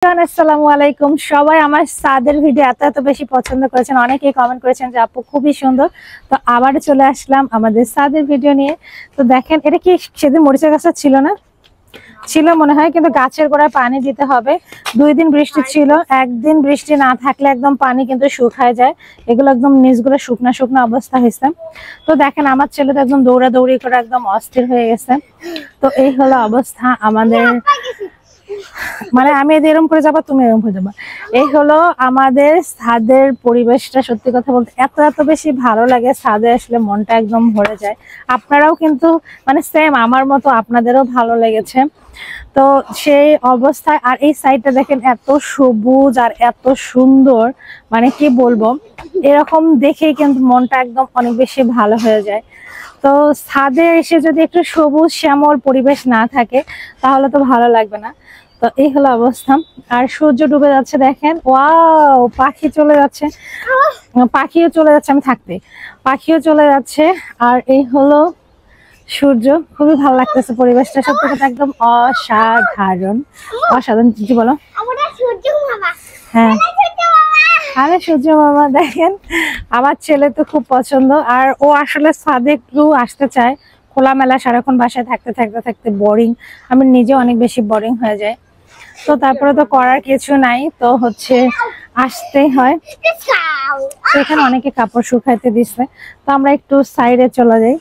আসসালামু আলাইকুম। সবাই আমার ছাদের ভিডিও এত বেশি পছন্দ করেছেন, অনেকেই কমেন্ট করেছেন যে আপু খুবই সুন্দর। তো আবার চলে আসলাম আমাদের ছাদের ভিডিও নিয়ে। তো দেখেন, এটা কি সেদিন মরিচের গাছটা ছিল না? ছিল মনে হয়, কিন্তু গাছের গোড়ায় পানি দিতে হবে। 2 দিন বৃষ্টি ছিল, একদিন বৃষ্টি না থাকলে একদম পানি কিন্তু শুকায় যায়। এগুলো একদম নিচগুলো শুকনা শুকনা অবস্থা হয়েছে। তো দেখেন, আমার ছেলে তো একদম দৌড়াদৌড়ি করে একদম অস্থির হয়ে গেছে। তো এই হলো অবস্থা আমাদের, মানে আমি এরকম করে যাবো, তুমি এরকম করে যাবা। এই হলো আমাদের ছাদের পরিবেশটা। সত্যি কথা বলতে এত বেশি ভালো লাগে, ছাদে আসলে মনটা একদম ভরে যায়। আপনারাও কিন্তু মানে সেম আমার মতো, আপনাদেরও ভালো লেগেছে। তো সেই অবস্থায় আর এই সাইডটা দেখেন, এত সবুজ আর এত সুন্দর, মানে কি বলবো, এরকম দেখেই কিন্তু মনটা একদম অনেক বেশি ভালো হয়ে যায়। তো ছাদে এসে যদি একটু সবুজ শ্যামল পরিবেশ না থাকে তাহলে তো ভালো লাগবে না। তো এই হলো অবস্থা। আর সূর্য ডুবে যাচ্ছে দেখেন, ওয়াও, পাখি চলে যাচ্ছে, পাখিও চলে যাচ্ছে, আমি থাকতে পাখিও চলে যাচ্ছে। আর এই হলো সূর্য, খুবই ভালো লাগতেছে পরিবেশটা, সত্যি কথা একদম অসাধারণ অসাধারণ। জি বলো। হ্যাঁ, আরে সূর্য মামা দেখেন, আমার ছেলে তো খুব পছন্দ। আর ও আসলে ছাদে একটু আসতে চায়, খোলামেলা সারাক্ষণ বাসায় থাকতে থাকতে থাকতে বোরিং, আমি নিজে অনেক বেশি বোরিং হয়ে যায়। তো তারপরে তো করার কিছু নাই, তো হচ্ছে আসতে হয়। তো এখানে অনেকে কাপড় শুকাইতে দিচ্ছে, তো আমরা একটু সাইডে চলে যাই।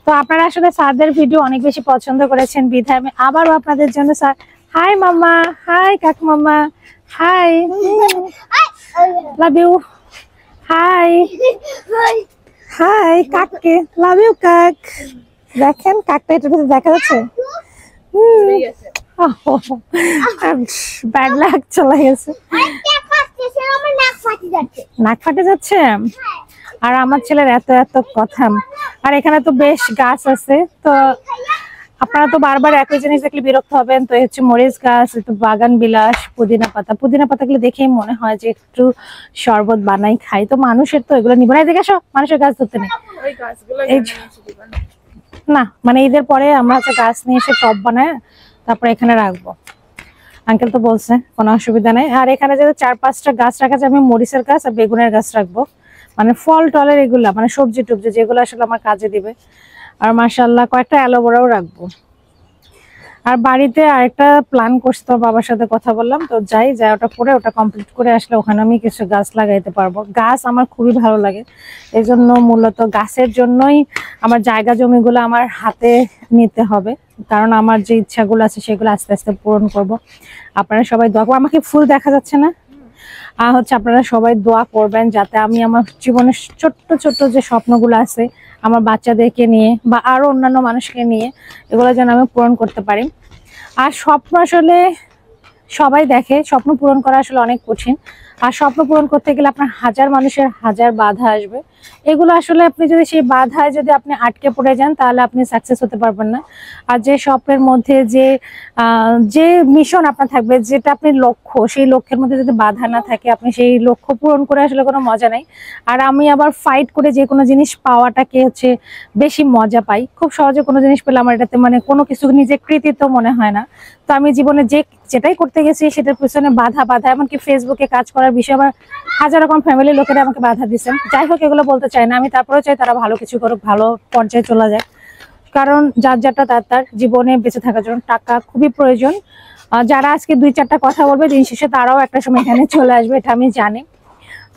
তো আপনারা আসলে ছাদের ভিডিও অনেক বেশি পছন্দ করেছেন, বিধায় আমি আবারও আপনাদের জন্য হাই মামা, হাই কাকু মামা, hi, love you, hi hi কাককে, লাভ ইউ কাক। দেখেন কাকটা এটার ভিতরে দেখা যাচ্ছে, ব্যাড লাক চলে গেছে, নাক ফাটে যাচ্ছে। আর আমার ছেলের এত কথা। আর এখানে তো বেশ গাছ আছে, তো আপনারা তো বারবার একই জিনিস দেখলে বিরক্ত হবেন। তো হচ্ছে মরিচ গাছ, একটু বাগান বিলাস, পুদিনা পাতাগুলো দেখেই মনে হয় যে একটু শরবত বানাই খাই। তো মানুষের তো এগুলো নিব না, এদিকে আসো, মানুষের গাছ ধরতে নেই না, মানে ঈদের পরে আমরা হচ্ছে গাছ নিয়ে এসে টব বানায় তারপরে এখানে রাখবো। আঙ্কেল তো বলছে কোনো অসুবিধা নেই। আর এখানে যদি 4-5টা গাছ রাখা যায়, আমি মরিচের গাছ আর বেগুনের গাছ রাখবো, মানে ফল টলের এগুলা, মানে সবজি টবজি যেগুলো আসলে আমার কাজে দিবে। আর মাশাআল্লাহ কয়েকটা অ্যালোভেরাও রাখবো। আর বাড়িতে আরেকটা প্ল্যান করছি, তোর বাবার সাথে কথা বললাম, তো যাই ওটা করে, ওটা কমপ্লিট করে আসলে ওখানে আমি কিছু গাছ লাগাইতে পারবো। গাছ আমার খুবই ভালো লাগে, এই জন্য মূলত গাছের জন্যই আমার জায়গা জমিগুলো আমার হাতে নিতে হবে, কারণ আমার যে ইচ্ছাগুলো আছে সেগুলো আস্তে আস্তে পূরণ করব। আপনারা সবাই দোয়া করবেন। আমাকে ফুল দেখা যাচ্ছে না? হচ্ছে আপনারা সবাই দোয়া করবেন যাতে আমি আমার জীবনের ছোট্ট যে স্বপ্নগুলো আছে আমার বাচ্চাদেরকে নিয়ে বা আরো অন্যান্য মানুষকে নিয়ে, এগুলো যেন আমি পূরণ করতে পারি। আর স্বপ্ন আসলে সবাই দেখে, স্বপ্ন পূরণ করা আসলে অনেক কঠিন। আর স্বপ্ন পূরণ করতে গেলে আপনার হাজার মানুষের হাজার বাধা আসবে। এগুলো আসলে আপনি যদি সেই বাধায় যদি আপনি আটকে পড়ে যান তাহলে আপনি সাকসেস হতে পারবেন না। আর যে স্বপ্নের মধ্যে যে মিশন আপনার থাকবে, যেটা আপনি লক্ষ্য, সেই লক্ষ্যের মধ্যে যদি বাধা না থাকে, আপনি সেই লক্ষ্য পূরণ করে আসলে কোনো মজা নাই। আর আমি আবার ফাইট করে যে কোনো জিনিস পাওয়াটাকে হচ্ছে বেশি মজা পাই। খুব সহজে কোনো জিনিস পেলে আমার এটাতে মানে কোনো কিছু নিজে কৃতিত্ব মনে হয় না। তো আমি জীবনে যেটাই করতে গেছি সেটার পিছনে বাধা, এমনকি ফেসবুকে কাজ করার বিষয়ে আমার হাজার রকম ফ্যামিলির লোকেরা আমাকে বাধা দিচ্ছেন। যাই হোক, এগুলো বলতে চাই না, আমি তারপরেও চাই তারা ভালো কিছু করুক, ভালো পর্যায়ে চলে যায়। কারণ যারটা তার জীবনে বেঁচে থাকার জন্য টাকা খুবই প্রয়োজন। যারা আজকে 2-4টা কথা বলবে, দিন শেষে তারাও একটা সময় এখানে চলে আসবে, এটা আমি জানি।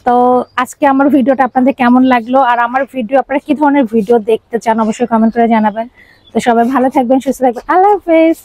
তো আজকে আমার ভিডিওটা আপনাদের কেমন লাগলো, আর আমার ভিডিও আপনারা কি ধরনের ভিডিও দেখতে চান অবশ্যই কমেন্ট করে জানাবেন। তো সবাই ভালো থাকবেন, সুস্থ থাকবেন, আল্লাহ হাফেজ।